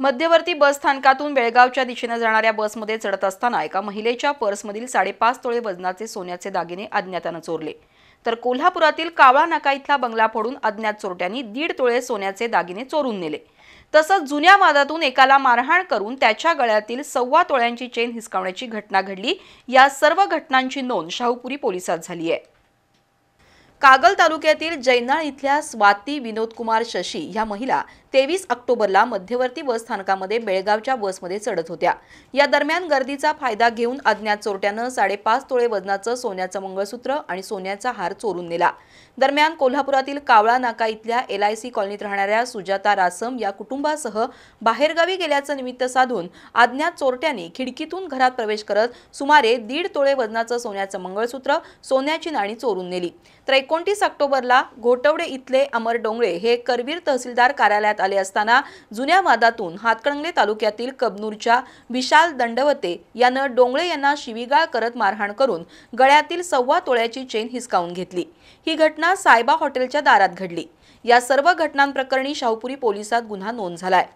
मध्यवर्ती बस स्थानकातून बेळगावच्या दिशेने जाणाऱ्या बसमध्ये चढत असताना एका महिलेच्या पर्समधील 5.5 तोळे वजनाचे सोन्याचे दागिने अज्ञातानं चोरले। तर कोल्हापुरातील कावळा नाका इथला बंगला फोडून अज्ञात चोरट्यांनी 1.5 तोळे सोन्याचे दागिने चोरून नेले। तसंच जुन्या वादातून एकाला मारहाण करून त्याच्या गळ्यातील 1.25 तोळ्यांची चेन हिसकावण्याची घटना घडली। या सर्व घटनांची नोंद शाहूपुरी पोलिसात झाली आहे। कागल तालुक्यातील जैनाळ इथल्या स्वाती विनोद कुमार शशी ह्या महिला 23 ऑक्टोबरला मध्यवर्ती बस स्थानकामध्ये बेळगावच्या बसमध्ये चढत होत्या। या दरम्यान गर्दीचा फायदा घेऊन अज्ञात चोरट्यानं 5.5 तोळे वजनाचं सोन्याचं मंगळसूत्र आणि सोन्याचा हार चोरून नेला। दरम्यान कोल्हापुरातील कावळा नाका इथल्या LIC कॉलनीत राहणाऱ्या सुजाता रासम या कुटुंबासह बाहेरगावी गेल्याचं निमित्त साधून अज्ञात चोरट्यांनी खिडकीतून घरात प्रवेश करत सुमारे 1.5 तोळे वजनाचं सोन्याचं मंगळसूत्र, सोन्याची नाणी चोरून नेली। तर 29 ऑक्टोबरला घोटवडे इथले अमर डोंगळे हे करवीर तहसीलदार कार्यालयात आले असताना जुन्या वादातून हातकणंगले तालुक्यातील कबनूरच्या विशाल दंडवते यानं डोंगळे यांना शिवीगाळ करत मारहाण करून गळ्यातील 1.25 तोळ्याची चेन हिसकावून घेतली। ही घटना सायबा हॉटेलच्या दारात घडली। या सर्व घटनांप्रकरणी शाहूपुरी पोलिसात गुन्हा नोंद झालाय।